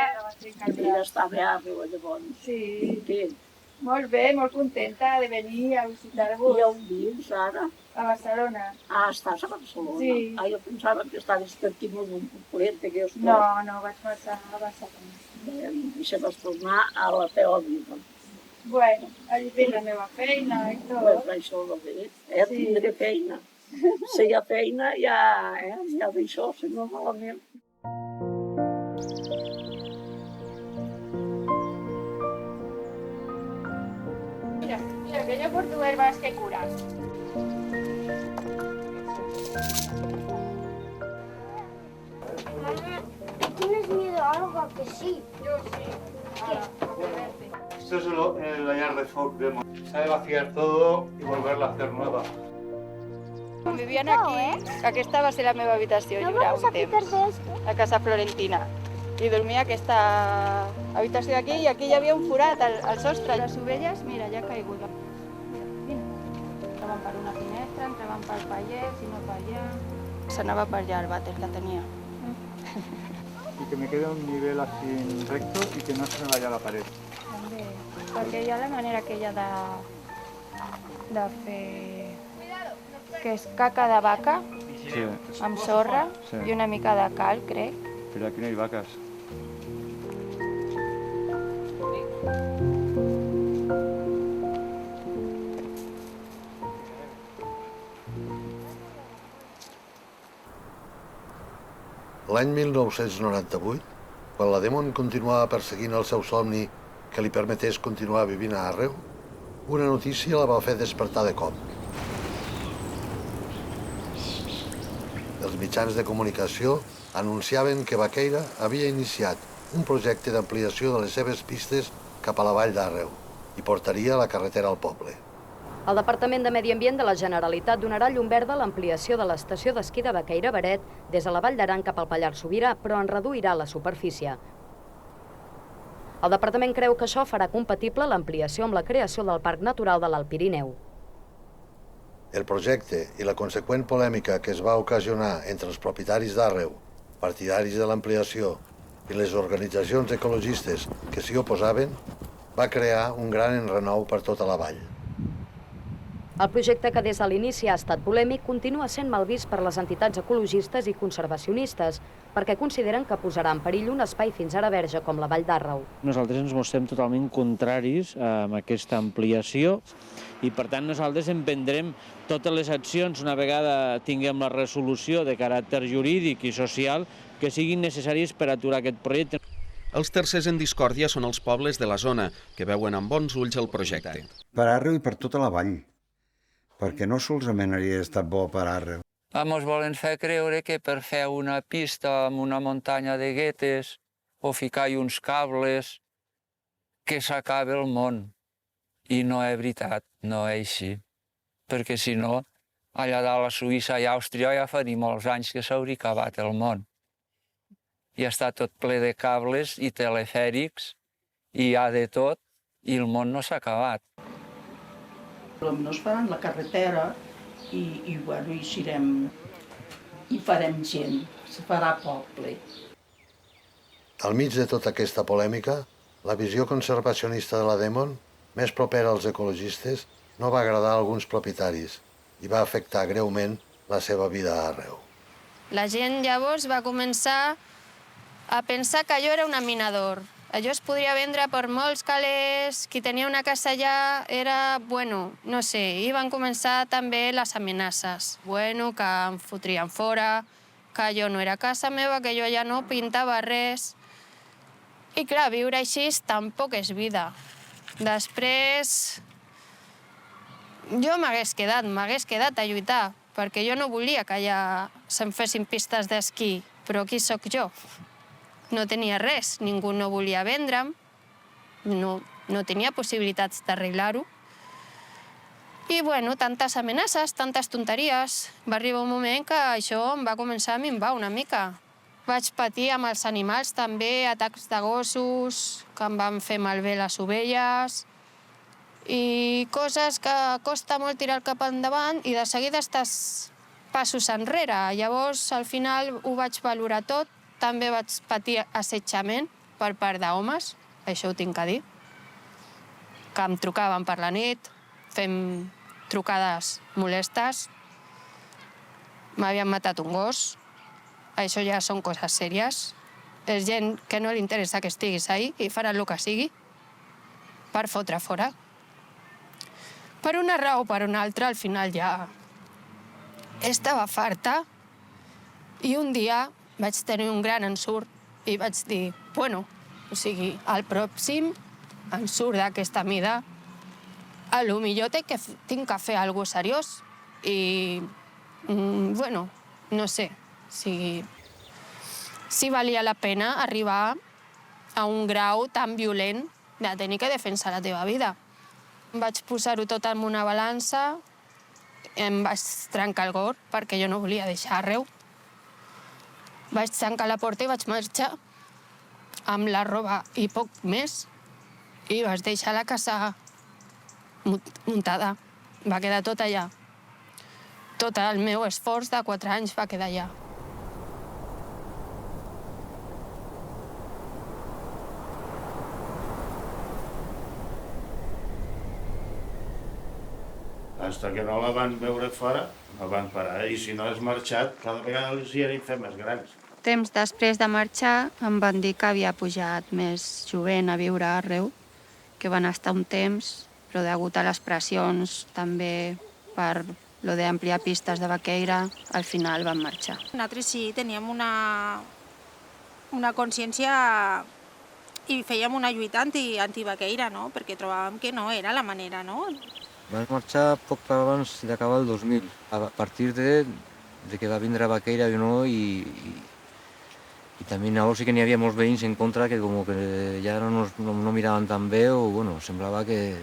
Speaker 6: Ella estava a Arreu, llavors.
Speaker 17: Sí.
Speaker 6: Què?
Speaker 17: Molt bé, molt contenta de venir a visitar-vos.
Speaker 6: I on vius ara?
Speaker 17: A Barcelona.
Speaker 6: Ah, estàs a Barcelona?
Speaker 17: Sí.
Speaker 6: Ah, jo pensava que estaves per aquí molt un poblet, que jo estic.
Speaker 17: No, vaig passar a Barcelona.
Speaker 6: Bé, i se vas tornar a la teva vida.
Speaker 17: Bueno, allí tinc la meva feina i tot.
Speaker 6: Pues això va bé,
Speaker 17: Sí.
Speaker 6: tindré feina. Si hi ha feina, ja d'això, si no malament.
Speaker 17: Mira, que yo por tu herbas que curas.
Speaker 18: ¿Tienes miedo a algo? Que sí.
Speaker 17: Yo sí.
Speaker 1: Esto es la llar de foc de Mo. Se ha de vaciar todo y volverla a hacer nueva.
Speaker 17: Quan vivien aquí, aquesta va ser la meva habitació lliure un temps, a casa Florentina. I dormia a aquesta habitació d'aquí i aquí hi havia un forat al sostre. Les ovelles, mira, ja ha caigut. Mira. Entraven per una finestra, entraven pel pallès i no per allà. S'anava per allà el vàter que tenia.
Speaker 16: Y que me quede un nivel así recto y que no se me vaya a la pared.
Speaker 17: També, perquè hi ha la manera que hi ha de fer... que és caca de vaca,
Speaker 16: Sí.
Speaker 17: amb sorra
Speaker 16: Sí.
Speaker 17: i una mica de cal, crec.
Speaker 16: Pero aquí no hay vacas.
Speaker 3: L'any 1998, quan la Demon continuava perseguint el seu somni que li permetés continuar vivint a Arreu, una notícia la va fer despertar de cop. Els mitjans de comunicació anunciaven que Baqueira havia iniciat un projecte d'ampliació de les seves pistes cap a la vall d'Arreu i portaria la carretera al poble.
Speaker 19: El Departament de Medi Ambient de la Generalitat donarà llum verda a l'ampliació de l'estació d'esquí de Baqueira-Beret des de la Vall d'Aran cap al Pallars Sobirà, però en reduirà la superfície. El departament creu que això farà compatible l'ampliació amb la creació del Parc Natural de l'Alt Pirineu.
Speaker 3: El projecte i la conseqüent polèmica que es va ocasionar entre els propietaris d'Arreu, partidaris de l'ampliació i les organitzacions ecologistes que s'hi oposaven, va crear un gran enrenou per tota la vall.
Speaker 19: El projecte, que des de l'inici ha estat polèmic, continua sent mal vist per les entitats ecologistes i conservacionistes, perquè consideren que posarà en perill un espai fins ara verge com la Vall d'Àrreu.
Speaker 20: Nosaltres ens mostrem totalment contraris a aquesta ampliació i, per tant, nosaltres emprendrem totes les accions una vegada tinguem la resolució de caràcter jurídic i social que siguin necessàries per aturar aquest projecte.
Speaker 21: Els tercers en discòrdia són els pobles de la zona, que veuen amb bons ulls el projecte.
Speaker 11: Per Arreu i per tota la vall, perquè no solament hauria estat bo per Arreu.
Speaker 10: Ens volen fer creure que per fer una pista amb una muntanya de guetes o ficar-hi uns cables que s'acaba el món. I no és veritat, no és així. Perquè si no, allà dalt a Suïssa i Àustria ja faria molts anys que s'hauria acabat el món. I està tot ple de cables i telefèrics i hi ha de tot i el món no s'ha acabat.
Speaker 5: No es faran la carretera i bueno, hi farem gent, se farà poble.
Speaker 3: Al mig de tota aquesta polèmica, la visió conservacionista de la Demon, més propera als ecologistes, no va agradar a alguns propietaris i va afectar greument la seva vida a Arreu.
Speaker 2: La gent llavors va començar a pensar que allò era un minador. Allò es podria vendre per molts calés, qui tenia una casa allà era, bueno, no sé, i van començar també les amenaces. Bueno, que em fotrien fora, que allò no era casa meva, que jo allà no pintava res. I clar, viure així tampoc és vida. Després, jo m'hagués quedat a lluitar, perquè jo no volia que allà se'n fessin pistes d'esquí, però qui sóc jo? No tenia res, ningú no volia vendre'm, no tenia possibilitats d'arreglar-ho. I, bueno, tantes amenaces, tantes tonteries. Va arribar un moment que això em va començar a minvar una mica. Vaig patir amb els animals també, atacs de gossos, que em van fer malbé les ovelles, i coses que costa molt tirar cap endavant i de seguida estàs passos enrere. Llavors, al final, ho vaig valorar tot també vaig patir assetjament per part d'homes, això ho tinc a dir, que em trucaven per la nit, fent trucades molestes, m'havien matat un gos, això ja són coses sèries. És gent que no li interessa que estiguis ahí i faran el que sigui per fotre fora. Per una raó o per una altra, al final ja estava farta i un dia vaig tenir un gran ensurt i vaig dir, bueno, o sigui, el pròxim ensurt d'aquesta mida, a lo millor tinc que fer alguna cosa seriós i, bueno, no sé, si valia la pena arribar a un grau tan violent de tenir que defensar la teva vida. Vaig posar-ho tot en una balança, em vaig trencar el cor perquè jo no volia deixar arreu. Vaig tancar la porta i vaig marxar amb la roba i poc més i vaig deixar la casa muntada. Va quedar tot allà. Tot el meu esforç de 4 anys va quedar allà.
Speaker 4: Hasta que no la van veure fora, no van parar. I si no has marxat, cada vegada els hi eren fer més grans.
Speaker 17: Temps després de marxar em van dir que havia pujat més jovent a viure a Arreu, que van estar un temps, però degut a les pressions també per lo d'ampliar pistes de vaqueira, al final van marxar.
Speaker 7: Nosaltres sí, teníem una consciència i fèiem una lluita antivaqueira, no? Perquè trobàvem que no era la manera, no?
Speaker 22: Vam marxar poc abans d'acabar el 2000, a partir de que va vindre vaqueira o no, i també llavors sí que n'hi havia molts veïns en contra que com que ja no miraven tan bé o bueno, semblava que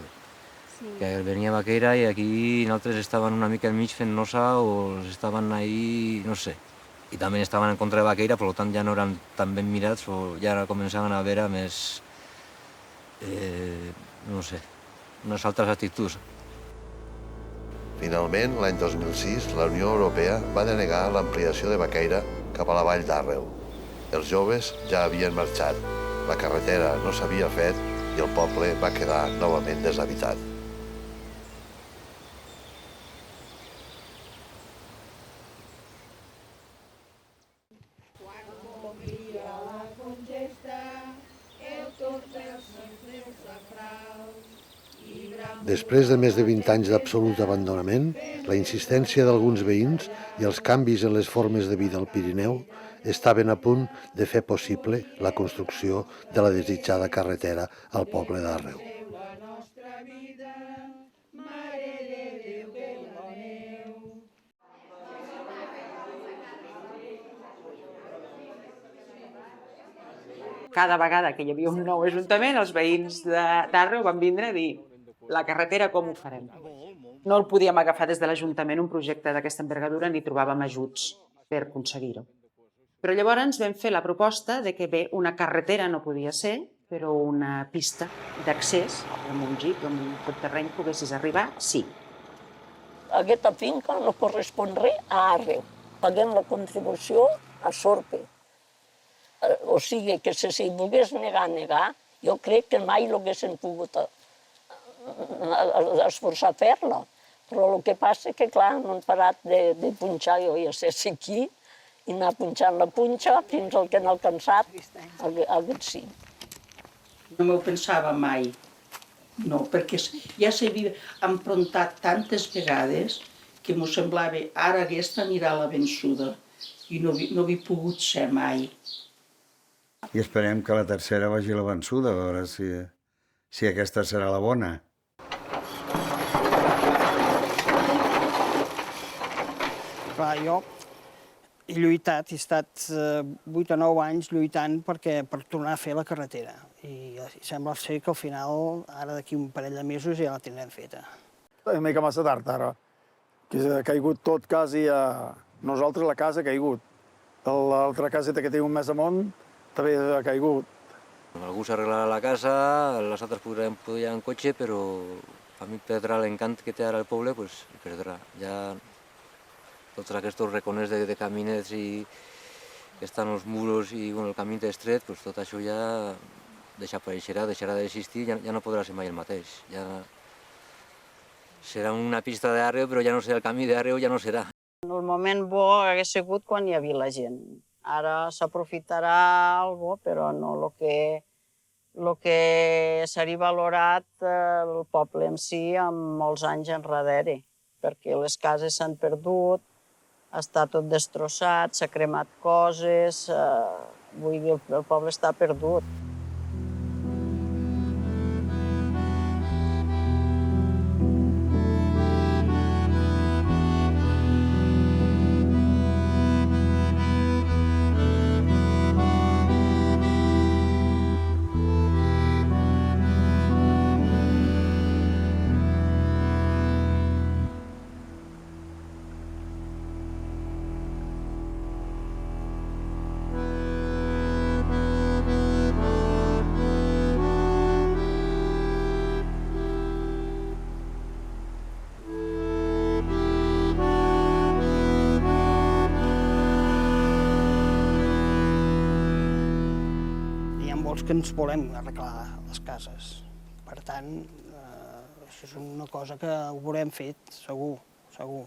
Speaker 22: venia vaqueira i aquí nosaltres estaven una mica enmig fent nosa o estaven ahí, no sé. I també estaven en contra de vaqueira, per tant ja no eren tan ben mirats o ja començaven a veure més, no sé, unes altres actituds.
Speaker 3: Finalment, l'any 2006, la Unió Europea va denegar l'ampliació de Vaqueira cap a la vall d'Àrreu. Els joves ja havien marxat, la carretera no s'havia fet i el poble va quedar novament deshabitat. Després de més de 20 anys d'absolut abandonament, la insistència d'alguns veïns i els canvis en les formes de vida al Pirineu estaven a punt de fer possible la construcció de la desitjada carretera al poble d'Àrreu.
Speaker 23: Cada vegada que hi havia un nou ajuntament, els veïns d'Àrreu van vindre a dir la carretera com ho farem. No el podíem agafar des de l'Ajuntament un projecte d'aquesta envergadura ni trobàvem ajuts per aconseguir-ho. Però llavors vam fer la proposta de que bé, una carretera no podia ser, però una pista d'accés, amb un jeep, amb un terreny poguessis arribar, sí.
Speaker 6: Aquesta finca no correspon res a Àrreu. Paguem la contribució a Sorpe. O sigui que si s'hi volgués negar, jo crec que mai l'haguessin pogut esforçar a fer-la. Però el que passa és que, clar, no han parat de punxar, jo ja sé si aquí, i anar punxant la punxa fins al que han alcançat, aquest sí.
Speaker 5: No m'ho pensava mai, no, perquè ja s'havia enfrontat tantes vegades que m'ho semblava ara aquesta anirà a la vençuda i no havia pogut ser mai.
Speaker 11: I esperem que la tercera vagi a la vençuda, a veure si aquesta serà la bona.
Speaker 24: Clar, jo he lluitat, he estat 8 o 9 anys lluitant per tornar a fer la carretera. I sembla ser que al final, ara d'aquí un parell de mesos ja la tindrem feta.
Speaker 8: Una mica massa tard ara, que ha caigut tot quasi a... Nosaltres la casa ha caigut. L'altra caseta que té un mes amunt també ha caigut.
Speaker 22: Algú s'arreglarà la casa, les altres podran pujar en cotxe, però a mi perdrà l'encant que té ara el poble, doncs perdrà. Ja tots aquests reconers de caminets i que estan els muros i el camí estret, doncs tot això ja desapareixerà, deixarà d'existir, ja no podrà ser mai el mateix. Ja serà una pista d'arreu, però ja no serà el camí d'arreu, ja no serà.
Speaker 15: El moment bo hagués sigut quan hi havia la gent. Ara s'aprofitarà algo, però no el que seria valorat el poble en si amb molts anys enrere, perquè les cases s'han perdut, està tot destrossat, s'ha cremat coses, vull dir, el poble està perdut.
Speaker 24: Que ens volem arreglar les cases. Per tant, això és una cosa que ho haurem fet, segur, segur.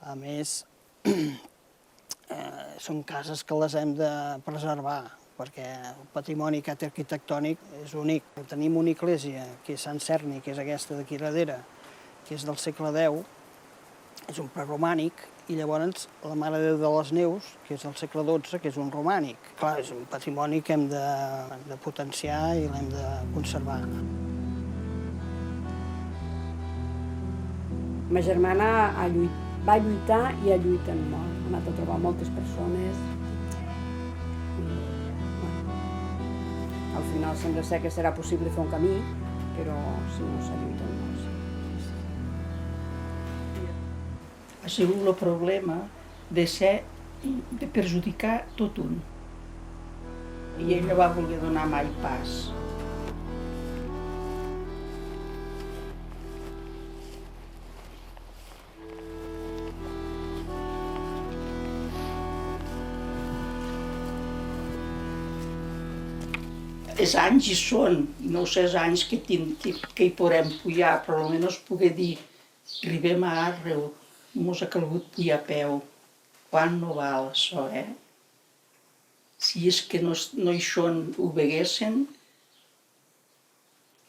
Speaker 24: A més, són cases que les hem de preservar, perquè el patrimoni arquitectònic és únic. Tenim una església, que és Sant Cerni, que és aquesta d'aquí darrere, que és del segle X, és un preromànic, i llavors la Mare de Déu de les Neus, que és del segle XII, que és un romànic. Clar, és un patrimoni que hem de potenciar i l'hem de conservar.
Speaker 9: Ma germana va lluitar i ha lluitat molt. Ha anat a trobar moltes persones. Al final sembla ser que serà possible fer un camí, però si no s'ha lluitat molt.
Speaker 5: Ha sigut el problema de perjudicar tot un. I ell no va voler donar mai pas. Els anys hi són, no sé els anys que hi podrem pujar, però almenys poder dir arribem a arreu. Mos ha calgut pujar a peu. Quan no val això, Si és que no hi són, ho veguessin,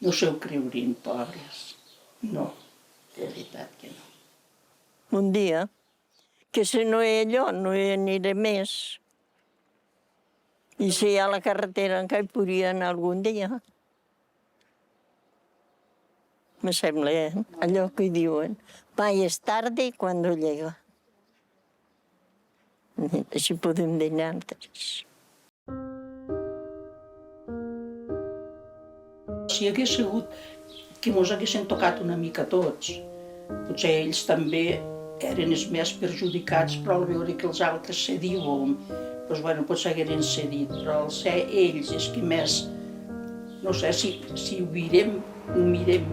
Speaker 5: no se ho creurien, pobres. No, de veritat que no.
Speaker 6: Un dia, que si no hi ha allò, no hi aniré més. I si hi ha la carretera en què hi podria anar algun dia. Me sembla, allò que hi diuen. Mai és tarde cuando llega. Així podem dir nosaltres.
Speaker 5: Si hagués sigut que mos haguessin tocat una mica tots, potser ells també eren els més perjudicats, però al veure que els altres cedíem, doncs potser hagueren cedit, però al ser ells els que més, no sé, si ho mirem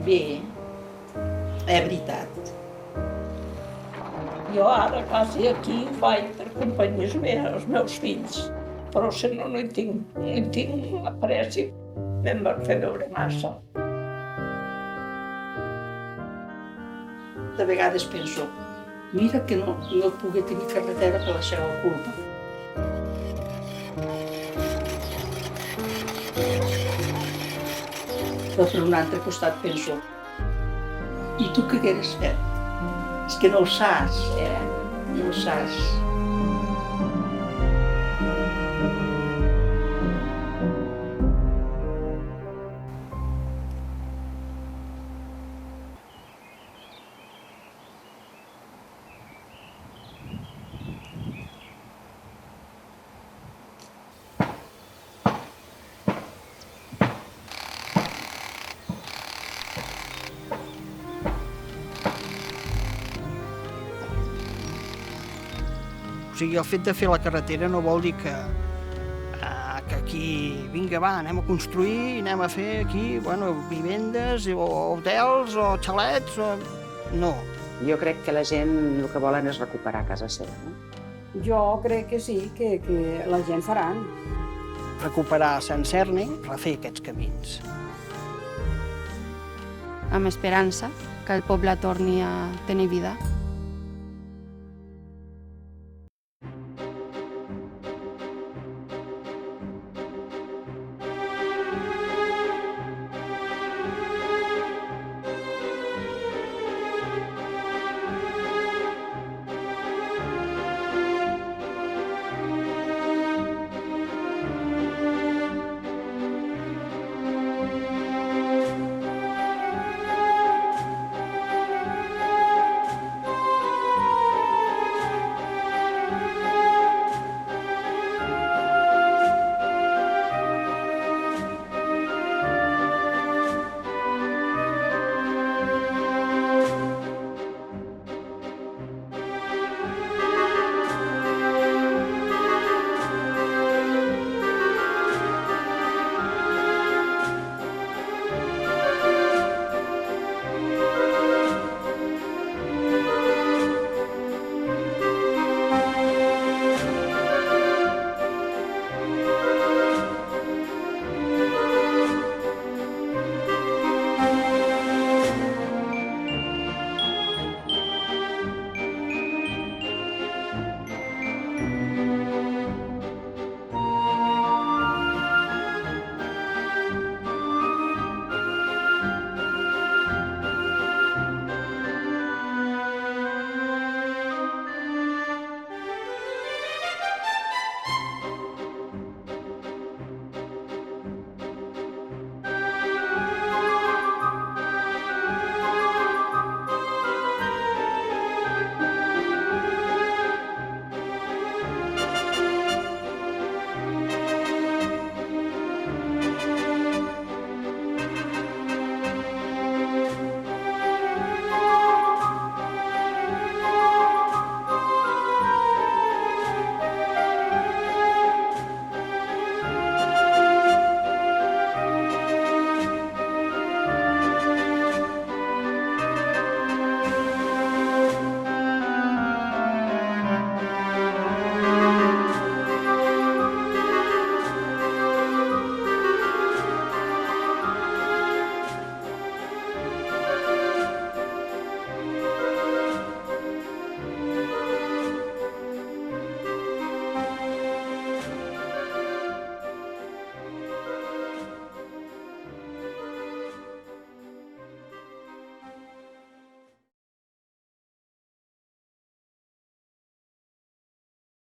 Speaker 5: bé, és veritat.
Speaker 6: Jo ara quasi aquí ho faig per companyia als meus fills, però si no, no hi tinc apreci, me'n van fer veure massa.
Speaker 5: De vegades penso, mira que no pugui tenir carretera per la seva culpa. Però per un altre costat penso, i tu què hagueres fet? És que no ho saps, no ho saps.
Speaker 24: O sigui, el fet de fer la carretera no vol dir que aquí, vinga, va, anem a construir i anem a fer aquí, vivendes o hotels o xalets o... No.
Speaker 23: Jo crec que la gent el que volen és recuperar casa seva, no?
Speaker 9: Jo crec que sí, que la gent faran.
Speaker 24: Recuperar Sant Cerni, refer aquests camins.
Speaker 2: Amb esperança que el poble torni a tenir vida.